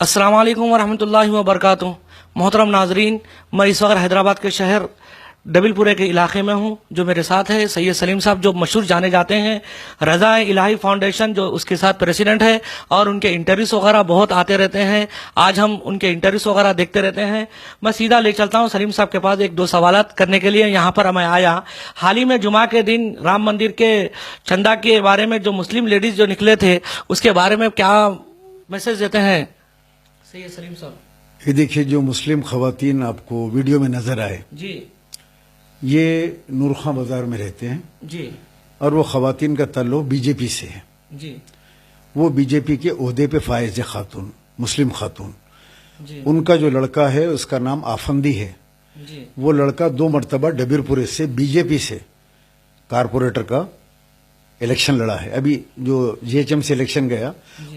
السلام علیکم ورحمۃ اللہ وبرکاتہ. محترم ناظرین، میں اس وقت حیدرآباد کے شہر ڈبل پورے کے علاقے میں ہوں. جو میرے ساتھ ہے سید سلیم صاحب، جو مشہور جانے جاتے ہیں رضا الہی فاؤنڈیشن، جو اس کے ساتھ پریسیڈنٹ ہے، اور ان کے انٹرویوز وغیرہ بہت آتے رہتے ہیں. آج ہم ان کے انٹرویوز وغیرہ دیکھتے رہتے ہیں. میں سیدھا لے چلتا ہوں سلیم صاحب کے پاس ایک دو سوالات کرنے کے لیے. یہاں پر میں آیا حال ہی میں جمعہ کے دن رام مندر کے چندہ کے بارے میں جو مسلم لیڈیز جو نکلے تھے، اس کے بارے میں کیا میسج دیتے ہیں سید سلیم صاحب؟ یہ دیکھیے، جو مسلم خواتین آپ کو ویڈیو میں نظر آئے، جی یہ نورخاں بازار میں رہتے ہیں. جی اور وہ خواتین کا تعلق بی جے پی سے ہے. جی وہ بی جے پی کے عہدے پہ فائز خاتون، مسلم خاتون. جی ان کا جو لڑکا ہے اس کا نام آفندی ہے. جی وہ لڑکا 2 مرتبہ ڈبیر پورے سے بی جے پی سے کارپوریٹر کا الیکشن لڑا ہے. ابھی جو جی ایچ ایم سے الیکشن گیا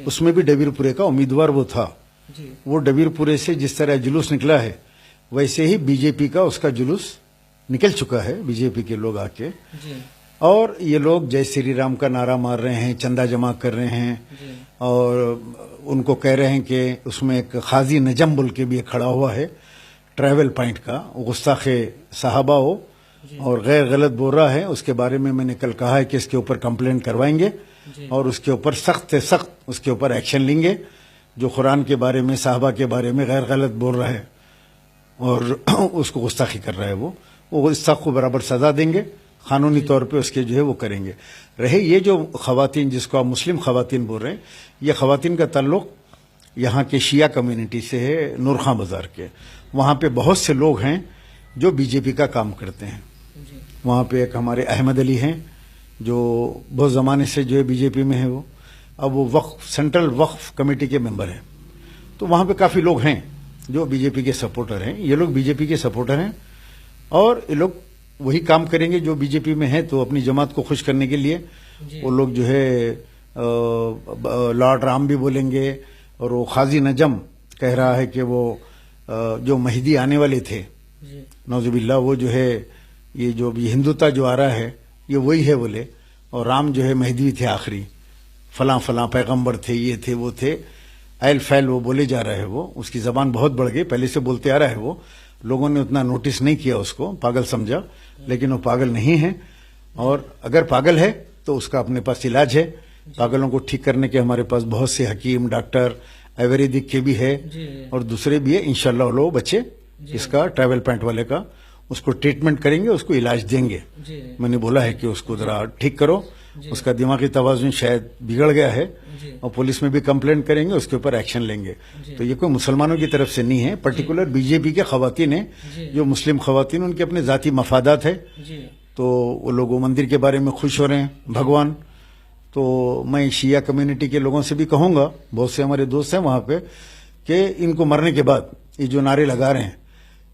اس میں بھی ڈبیر پورے کا امیدوار وہ تھا. جی وہ ڈبیر پورے سے جس طرح جلوس نکلا ہے ویسے ہی بی جے پی کا اس کا جلوس نکل چکا ہے. بی جے پی کے لوگ آ کے جی اور یہ لوگ جے سری رام کا نعرہ مار رہے ہیں، چندہ جمع کر رہے ہیں، جی اور ان کو کہہ رہے ہیں کہ اس میں ایک قاضی نجم بول کے بھی کھڑا ہوا ہے ٹریول پوائنٹ کا، گستاخ صحابہ ہو اور غیر غلط بول رہا ہے. اس کے بارے میں نے کل کہا ہے کہ اس کے اوپر کمپلین کروائیں گے اور اس کے اوپر سخت سے سخت اس کے اوپر ایکشن لیں گے. جو قرآن کے بارے میں، صحابہ کے بارے میں غیر غلط بول رہا ہے اور اس کو گستاخی کر رہا ہے، وہ اس سخت کو برابر سزا دیں گے. قانونی طور پہ اس کے جو ہے وہ کریں گے. رہے یہ جو خواتین جس کو آپ مسلم خواتین بول رہے ہیں، یہ خواتین کا تعلق یہاں کے شیعہ کمیونٹی سے ہے، نورخاں بازار کے. وہاں پہ بہت سے لوگ ہیں جو بی جے پی کا کام کرتے ہیں. وہاں پہ ایک ہمارے احمد علی ہیں جو بہت زمانے سے جو ہے بی جے پی میں ہے. وہ اب وہ سینٹرل وقف کمیٹی کے ممبر ہیں. تو وہاں پہ کافی لوگ ہیں جو بی جے پی کے سپورٹر ہیں. یہ لوگ بی جے پی کے سپورٹر ہیں اور یہ لوگ وہی کام کریں گے جو بی جے پی میں ہے. تو اپنی جماعت کو خوش کرنے کے لیے وہ لوگ جو ہے لارڈ رام بھی بولیں گے. اور وہ قاضی نجم کہہ رہا ہے کہ وہ جو مہدی آنے والے تھے نعوذ باللہ، وہ جو ہے یہ جو بھی ہندوتا جو آ رہا ہے یہ وہی ہے بولے. اور رام جو ہے مہدی تھے آخری، فلاں فلاں پیغمبر تھے، یہ تھے وہ تھے، ایل فیل وہ بولے جا رہا ہے. وہ اس کی زبان بہت بڑھ گئی، پہلے سے بولتے آ رہا ہے. وہ لوگوں نے اتنا نوٹس نہیں کیا، اس کو پاگل سمجھا، لیکن وہ پاگل نہیں ہے. اور اگر پاگل ہے تو اس کا اپنے پاس علاج ہے. پاگلوں کو ٹھیک کرنے کے ہمارے پاس بہت سے حکیم، ڈاکٹر آیوریدک کے بھی ہے اور دوسرے بھی ہے. انشاءاللہ وہ لوگ بچے اس کا ٹریول پوائنٹ والے کا اس کو ٹریٹمنٹ کریں گے، اس کو علاج دیں گے. میں نے بولا ہے کہ اس کو ذرا ٹھیک کرو، اس کا دماغی توازن شاید بگڑ گیا ہے اور پولیس میں بھی کمپلینٹ کریں گے، اس کے اوپر ایکشن لیں گے. تو یہ کوئی مسلمانوں کی طرف سے نہیں ہے، پرٹیکولر بی جے پی کے خواتین ہیں جو مسلم خواتین، ان کے اپنے ذاتی مفادات ہے. تو وہ لوگ وہ مندر کے بارے میں خوش ہو رہے ہیں بھگوان. تو میں شیعہ کمیونٹی کے لوگوں سے بھی کہوں گا، بہت سے ہمارے دوست ہیں وہاں پہ، کہ ان کو مرنے کے بعد یہ جو نعرے لگا رہے ہیں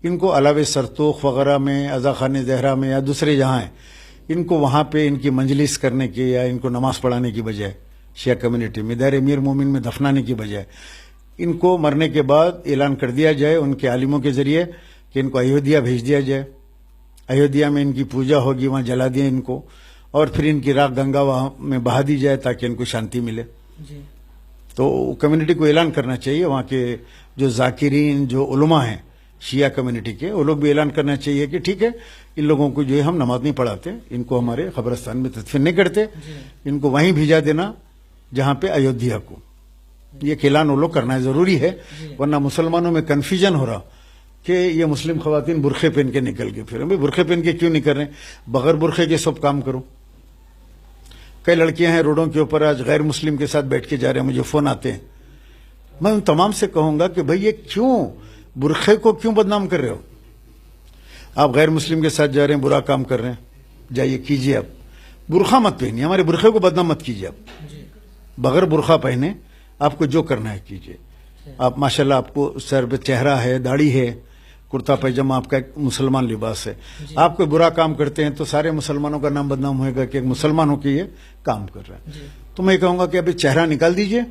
ان کو علاوہ سرتوخ وغیرہ میں، عزا خان زہرا میں یا دوسرے جہاں ہیں، ان کو وہاں پہ ان کی مجلس کرنے کے یا ان کو نماز پڑھانے کی بجائے شیعہ کمیونٹی میں دار امیر مومن میں دفنانے کی بجائے ان کو مرنے کے بعد اعلان کر دیا جائے ان کے عالموں کے ذریعے کہ ان کو ایودھیا بھیج دیا جائے. ایودھیا میں ان کی پوجا ہوگی، وہاں جلا دیں ان کو، اور پھر ان کی راکھ گنگا وہاں میں بہا دی جائے تاکہ ان کو شانتی ملے. تو کمیونٹی کو اعلان کرنا چاہیے، وہاں کے جو ذاکرین، جو علماء ہیں شیعہ کمیونٹی کے، وہ لوگ بھی اعلان کرنا چاہیے کہ ٹھیک ہے، ان لوگوں کو جو ہے ہم نماز نہیں پڑھاتے، ان کو ہمارے قبرستان میں تدفین نہیں کرتے، ان کو وہیں بھیجا دینا جہاں پہ ایودھیا کو. یہ اعلان وہ لوگ کرنا ضروری ہے، ورنہ مسلمانوں میں کنفیوژن ہو رہا کہ یہ مسلم خواتین برقعے پہن کے نکل گئے. پھر ہمیں برقعے پہن کے کیوں نہیں کر رہے ہیں؟ بغیر برقعے کے سب کام کرو. کئی لڑکیاں ہیں روڈوں کے اوپر آج غیر مسلم کے ساتھ بیٹھ کے جا رہے ہیں، مجھے فون آتے ہیں. میں ان تمام سے کہوں گا کہ بھئی یہ کیوں برقعے کو کیوں بدنام کر رہے ہو؟ آپ غیر مسلم کے ساتھ جا رہے ہیں، برا کام کر رہے ہیں، جائیے کیجیے. آپ برقعہ مت پہنیے، ہمارے برقعے کو بدنام مت کیجیے. آپ بغیر برقعہ پہنے آپ کو جو کرنا ہے کیجیے. آپ ماشاءاللہ آپ کو سر پہ چہرہ ہے، داڑھی ہے، کرتا پیجامہ آپ کا ایک مسلمان لباس ہے. آپ کوئی برا کام کرتے ہیں تو سارے مسلمانوں کا نام بدنام ہوئے گا کہ ایک مسلمان ہو کے یہ کام کر رہا ہے. تو میں کہوں گا کہ ابھی چہرہ نکال دیجیے،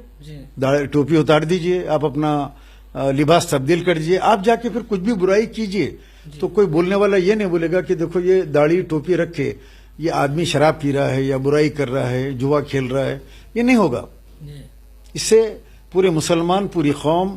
ٹوپی اتار دیجیے، آپ اپنا لباس تبدیل کر دیجیے، آپ جا کے پھر کچھ بھی برائی کیجیے. تو کوئی بولنے والا یہ نہیں بولے گا کہ دیکھو یہ داڑھی ٹوپی رکھ کے یہ آدمی شراب پی رہا ہے یا برائی کر رہا ہے، جوا کھیل رہا ہے. یہ نہیں ہوگا. اس سے پورے مسلمان، پوری قوم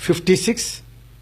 56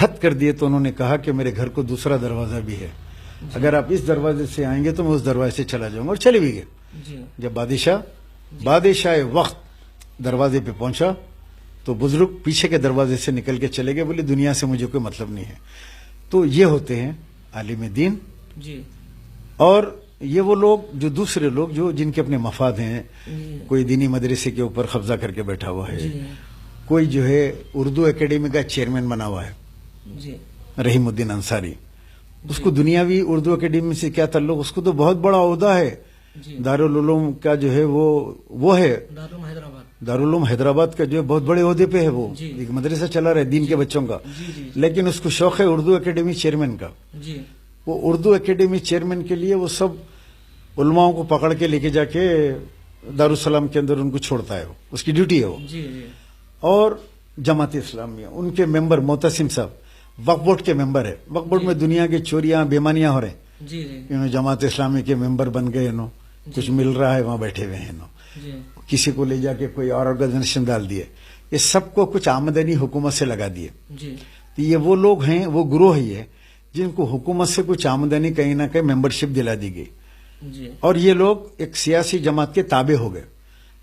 حد کر دیے تو انہوں نے کہا کہ میرے گھر کو دوسرا دروازہ بھی ہے، اگر آپ اس دروازے سے آئیں گے تو میں اس دروازے سے چلا جاؤں گا، اور چلے بھی گئے. جی جب بادشاہ وقت دروازے پہ پہنچا تو بزرگ پیچھے کے دروازے سے نکل کے چلے گئے، بولے دنیا سے مجھے کوئی مطلب نہیں ہے. تو یہ ہوتے ہیں عالم دین. جی اور یہ وہ لوگ جو دوسرے لوگ جو جن کے اپنے مفاد ہیں، کوئی دینی مدرسے کے اوپر قبضہ کر کے بیٹھا ہوا ہے، کوئی جو ہے اردو اکیڈمی کا چیئرمین بنا ہوا ہے، جی رحیم الدین انصاری. اس کو دنیاوی اردو اکیڈمی سے کیا تعلق؟ اس کو تو بہت بڑا عہدہ ہے، جی دارالعلوم کا جو ہے وہ ہے، دارالعلوم حیدرآباد. دارالعلوم حیدرآباد کا جو ہے بہت بڑے عہدے پہ ہے، وہ جی. ایک مدرسہ چلا رہا ہے دین کے بچوں کا. جی لیکن اس کو شوق ہے اردو اکیڈمی چیئرمین کا. جی وہ اردو اکیڈمی چیئرمین کے لیے وہ سب علماؤں کو پکڑ کے لے کے جا کے دارالسلام کے اندر ان کو چھوڑتا ہے، اس کی ڈیوٹی ہے وہ. جی جی اور جماعت اسلامیہ ان کے ممبر معتصم صاحب وقف بورڈ کے ممبر ہے. وقف بورڈ میں دنیا کی چوریاں بےمانیاں ہو رہے ہیں، جی جی انہوں جماعت اسلامی کے ممبر بن گئے، انہوں کچھ مل رہا ہے وہاں بیٹھے ہوئے ہیں، انہوں جی کسی کو لے جا کے کوئی اور آرگنائزیشن ڈال دیے. یہ سب کو کچھ آمدنی حکومت سے لگا دیے. جی تو یہ وہ لوگ ہیں، وہ گروہ ہی ہے جن کو حکومت سے کچھ آمدنی کہیں نہ کہیں ممبرشپ دلا دی گئی. جی اور یہ لوگ ایک سیاسی جماعت کے تابع ہو گئے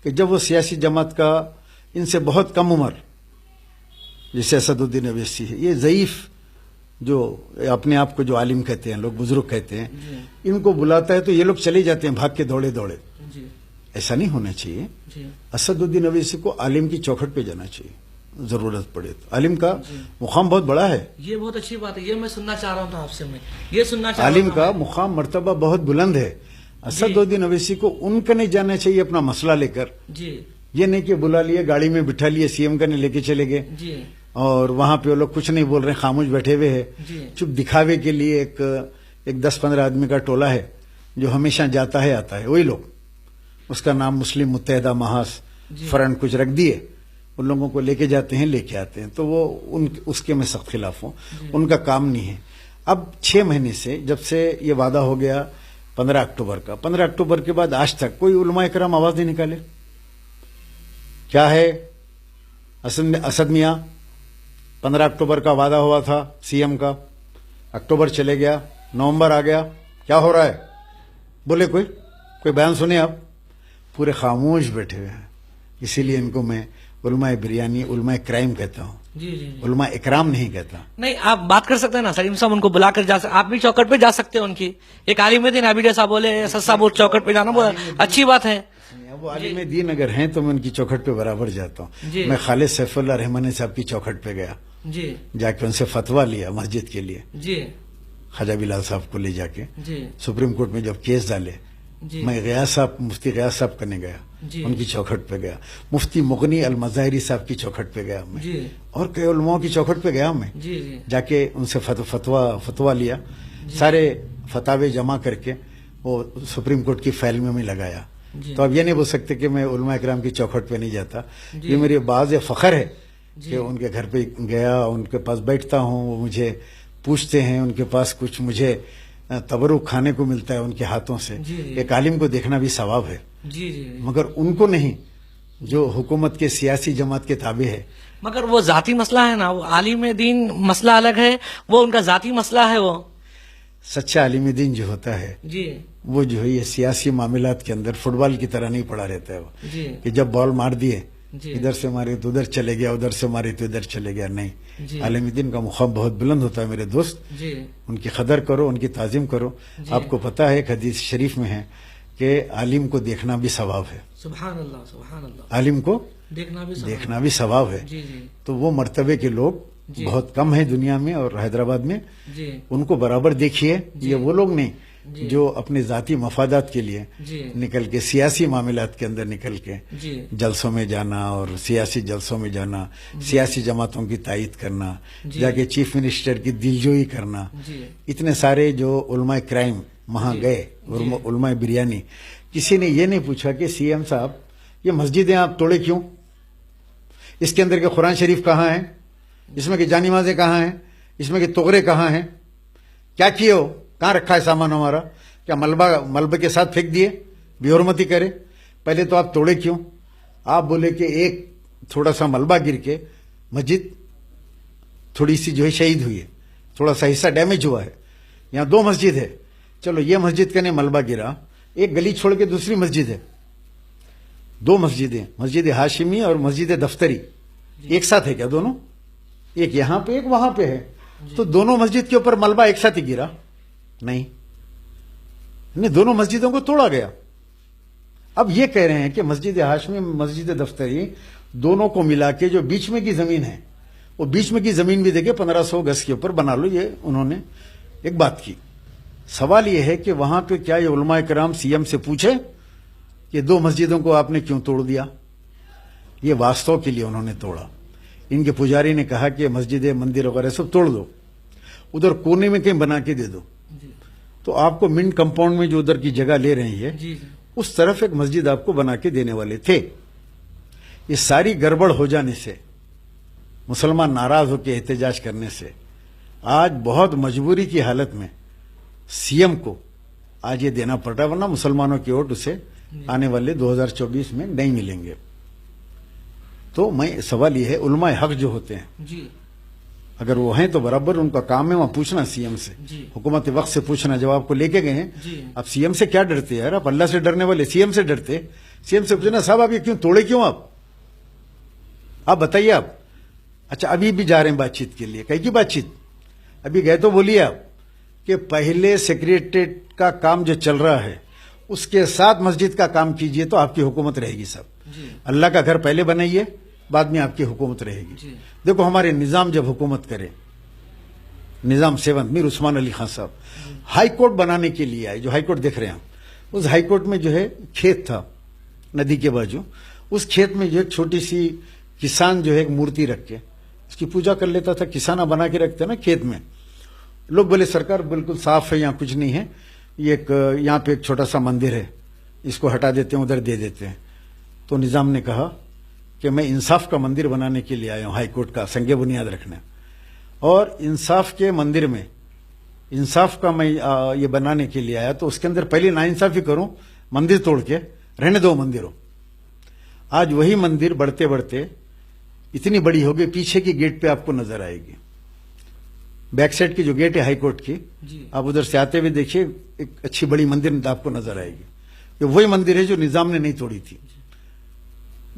کہ جب وہ سیاسی جماعت کا ان سے بہت کم عمر، جیسے اسد الدین اویسی ہے، یہ ضعیف جو اپنے آپ کو جو عالم کہتے ہیں، لوگ بزرگ کہتے ہیں، ان کو بلاتا ہے تو یہ لوگ چلے جاتے ہیں بھاگ کے دوڑے دوڑے. جی ایسا نہیں ہونا چاہیے. جی اسد الدین اویسی کو عالم کی چوکھٹ پہ جانا چاہیے ضرورت پڑے تو. عالم کا مقام بہت بڑا ہے، یہ بہت اچھی بات ہے، یہ میں سننا چاہ رہا ہوں تھا آپ سے، میں یہ سننا چاہ رہا عالم ہوں. کا مقام مرتبہ بہت بلند ہے. اسد الدین اویسی کو ان کا نہیں جانا چاہیے اپنا مسئلہ لے کر. جی یہ نہیں کہ بلا لیے، گاڑی میں بٹھا لیے، سی ایم کا نہیں لے کے چلے گئے جی اور وہاں پہ وہ لوگ کچھ نہیں بول رہے، خاموش بیٹھے ہوئے ہیں. جی چپ دکھاوے کے لیے ایک 10-15 آدمی کا ٹولہ ہے جو ہمیشہ جاتا ہے آتا ہے، وہی لوگ. اس کا نام مسلم متحدہ محاذ فرنٹ کچھ رکھ دیے، ان لوگوں کو لے کے جاتے ہیں، لے کے آتے ہیں. تو وہ اس کے میں سخت خلاف ہوں، ان کا کام نہیں ہے. اب 6 مہینے سے جب سے یہ وعدہ ہو گیا 15 اکتوبر کا، 15 اکتوبر کے بعد آج تک کوئی علماء کرام آواز نہیں نکالے. کیا ہے اسد میاں؟ 15 اکتوبر کا وعدہ ہوا تھا سی ایم کا، اکتوبر چلے گیا، نومبر آ گیا، کیا ہو رہا ہے؟ بولے کوئی بیان سنے آپ؟ پورے خاموش بیٹھے ہوئے ہیں. اسی لیے ان کو میں علماء بریانی، علماء کرائم کہتا ہوں، جی جی علماء اکرام نہیں کہتا. نہیں، آپ بات کر سکتے ہیں نا سلیم صاحب، ان کو بلا کر جا سکتے، آپ بھی چوکٹ پہ جا سکتے ہیں ان کی. ایک عالم دین ابھی جیسا بولے اسد صاحب وہ چوکٹ پہ جانا بہت اچھی بات ہے. وہ عالم دین اگر ہیں تو میں ان کی چوکھٹ پہ برابر جاتا ہوں. جی. میں خالد سیف اللہ رحمانی صاحب کی چوکھٹ پہ گیا، جی جا کے ان سے فتویٰ لیا مسجد کے لیے، جی خواجہ بلال صاحب کو لے جا کے جی سپریم کورٹ میں جب کیس ڈالے. جی میں مفتی غیاث صاحب کرنے گیا، جی. ان کی چوکھٹ پہ گیا. مفتی مغنی المظاہری صاحب کی چوکھٹ پہ گیا میں، جی اور کئی علماء کی چوکھٹ پہ گیا میں، جی جی جا کے ان سے فتویٰ لیا. سارے فتاوے جمع کر کے وہ سپریم کورٹ کی فائل میں لگایا. جی. تو اب یہ نہیں بول سکتے کہ میں علماء اکرام کی چوکھٹ پہ نہیں جاتا. یہ میرے باعث فخر ہے کہ ان کے گھر پہ گیا، ان کے پاس بیٹھتا ہوں، وہ مجھے پوچھتے ہیں، ان کے پاس کچھ مجھے تبرک کھانے کو ملتا ہے ان کے ہاتھوں سے. جی. ایک عالم کو دیکھنا بھی ثواب ہے، جی جی مگر ان کو نہیں جو حکومت کے سیاسی جماعت کے تابع ہے. مگر وہ ذاتی مسئلہ ہے نا، وہ عالم دین مسئلہ الگ ہے، وہ ان کا ذاتی مسئلہ ہے. وہ سچا عالم دین جو ہوتا ہے جی وہ جو ہے یہ سیاسی معاملات کے اندر فٹ بال کی طرح نہیں پڑا رہتا ہے. وہ جی کہ جب بال مار دیے جی ادھر سے مارے تو ادھر چلے گیا، ادھر سے مارے تو ادھر چلے گیا. نہیں، جی. عالم دین کا مقام بہت بلند ہوتا ہے میرے دوست. جی ان کی قدر کرو، ان کی تعظیم کرو. آپ کو پتا ہے ایک حدیث شریف میں ہے کہ عالم کو دیکھنا بھی ثواب ہے. سبحان اللہ سبحان اللہ، عالم کو دیکھنا بھی دیکھنا بھی ثواب ہے. جی جی تو وہ مرتبے کے لوگ بہت کم ہیں دنیا میں اور حیدرآباد میں. جی ان کو برابر دیکھیے. یہ وہ لوگ نہیں جو اپنے ذاتی مفادات کے لیے جی نکل کے سیاسی معاملات کے اندر نکل کے جی جلسوں میں جانا اور سیاسی جلسوں میں جانا، سیاسی جماعتوں کی تائید کرنا، جا کے چیف منسٹر کی دلجوئی کرنا. جی اتنے سارے جو علماء کرائم وہاں گئے، علماء بریانی، کسی نے یہ نہیں پوچھا کہ سی ایم صاحب یہ مسجدیں آپ توڑے کیوں؟ اس کے اندر کے قرآن شریف کہاں ہیں؟ اس میں کہ جان نمازیں کہاں ہیں؟ اس میں کہ تغرے کہاں ہیں؟ کیا کیے ہو؟ کہاں رکھا ہے سامان ہمارا؟ کیا ملبے کے ساتھ پھینک دیے؟ بے حرمتی کرے؟ پہلے تو آپ توڑے کیوں؟ آپ بولے کہ ایک تھوڑا سا ملبہ گر کے مسجد تھوڑی سی جو ہے شہید ہوئی ہے, تھوڑا سا حصہ ڈیمیج ہوا ہے. یہاں 2 مسجد ہے, چلو یہ مسجد کا نہیں ملبہ گرا, ایک گلی چھوڑ کے دوسری مسجد ہے, 2 مسجدیں, مسجد ہاشمی اور مسجد دفتری ایک ساتھ ہے کیا دونوں؟ ایک یہاں پہ ایک وہاں پہ ہے, تو دونوں مسجد کے اوپر ملبہ ایک ساتھ ہی گرا؟ نہیں, دونوں مسجدوں کو توڑا گیا. اب یہ کہہ رہے ہیں کہ مسجد ہاشمی مسجد دفتری دونوں کو ملا کے جو بیچ میں کی زمین ہے, وہ بیچ میں کی زمین بھی دیکھیں 1500 گز کے اوپر بنا لو, یہ انہوں نے ایک بات کی. سوال یہ ہے کہ وہاں پہ کیا یہ علماء کرام سی ایم سے پوچھے کہ 2 مسجدوں کو آپ نے کیوں توڑ دیا؟ یہ واسطوں کے لیے انہوں نے توڑا. ان کے پجاری نے کہا کہ مسجد مندر وغیرہ سب توڑ دو, ادھر کونے میں کہیں بنا کے دے دو. تو آپ کو منٹ کمپاؤنڈ میں جو ادھر کی جگہ لے رہے ہیں اس طرف ایک مسجد آپ کو بنا کے دینے والے تھے. یہ ساری گڑبڑ ہو جانے سے, مسلمان ناراض ہو کے احتجاج کرنے سے, آج بہت مجبوری کی حالت میں سی ایم کو آج یہ دینا پڑ رہا ہے, ورنہ مسلمانوں کی ووٹ اسے آنے والے 2024 میں نہیں ملیں گے. تو میں سوال یہ ہے, علماء حق جو ہوتے ہیں اگر وہ ہیں تو برابر ان کا کام ہے وہاں پوچھنا سی ایم سے, حکومت وقت سے پوچھنا. جب آپ کو لے کے گئے ہیں, اب سی ایم سے کیا ڈرتے ہیں یار؟ آپ اللہ سے ڈرنے والے سی ایم سے ڈرتے. سی ایم سے پوچھنا صاحب آپ یہ کیوں توڑے, کیوں آپ بتائیے. آپ اچھا ابھی بھی جا رہے ہیں بات چیت کے لیے, کہیں کی بات چیت؟ ابھی گئے تو بولیے آپ کہ پہلے سیکریٹریٹ کا کام جو چل رہا ہے اس کے ساتھ مسجد کا کام کیجئے تو آپ کی حکومت رہے گی. صاحب اللہ کا گھر پہلے بنائیے, بعد میں آپ کی حکومت رہے گی. دیکھو ہمارے نظام جب حکومت کرے, نظام 7 میر عثمان علی خان صاحب ہائی کورٹ بنانے کے لیے آئے, جو ہائی کورٹ دیکھ رہے ہیں اس ہائی کورٹ میں جو ہے کھیت تھا ندی کے بازو, اس کھیت میں جو ہے چھوٹی سی کسان جو ہے ایک مورتی رکھ کے اس کی پوجا کر لیتا تھا. کسانہ بنا کے رکھتے نا کھیت میں. لوگ بولے سرکار بالکل صاف ہے, یہاں کچھ نہیں ہے, یہ یہاں پہ ایک چھوٹا سا مندر ہے, اس کو ہٹا دیتے ہیں, ادھر دے دیتے ہیں. تو نظام نے کہا کہ میں انصاف کا مندر بنانے کے لیے آیا ہوں, ہائی کورٹ کا سنگ بنیاد رکھنا, اور انصاف کے مندر میں انصاف کا میں یہ بنانے کے لیے آیا, تو اس کے اندر پہلے ناانصافی کروں, مندر توڑ کے رہنے دو مندروں. آج وہی مندر بڑھتے بڑھتے اتنی بڑی ہوگی, پیچھے کی گیٹ پہ آپ کو نظر آئے گی, بیک سائڈ کی جو گیٹ ہے ہائی کورٹ کی, آپ ادھر سے آتے ہوئے دیکھیے ایک اچھی بڑی مندر آپ کو نظر آئے گی. یہ وہی مندر ہے جو نظام نے نہیں توڑی تھی.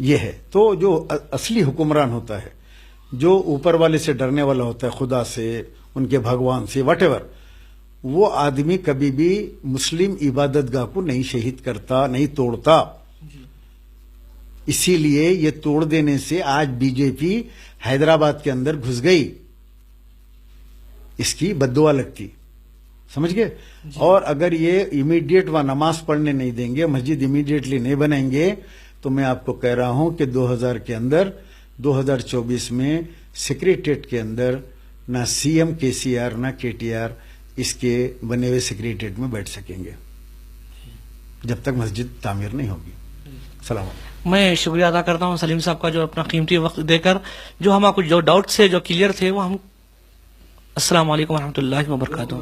یہ ہے. تو جو اصلی حکمران ہوتا ہے, جو اوپر والے سے ڈرنے والا ہوتا ہے, خدا سے, ان کے بھگوان سے, واٹ ایور, وہ آدمی کبھی بھی مسلم عبادت گاہ کو نہیں شہید کرتا, نہیں توڑتا. اسی لیے یہ توڑ دینے سے آج بی جے پی حیدرآباد کے اندر گھس گئی, اس کی بد دعا لگتی, سمجھ گئے. اور اگر یہ امیڈیٹ وہ نماز پڑھنے نہیں دیں گے, مسجد امیڈیٹلی نہیں بنائیں گے, تو میں آپ کو کہہ رہا ہوں کہ 2000 کے اندر 2024 میں سیکریٹریٹ کے اندر نہ سی ایم کے سی آر نہ کے ٹی آر اس کے بنے ہوئے سیکریٹریٹ میں بیٹھ سکیں گے جب تک مسجد تعمیر نہیں ہوگی. السلام علیکم. میں شکریہ ادا کرتا ہوں سلیم صاحب کا, جو اپنا قیمتی وقت دے کر جو ہمارے کچھ جو ڈاؤٹ تھے جو کلیئر تھے وہ ہم. السلام علیکم ورحمۃ اللہ وبرکاتہ.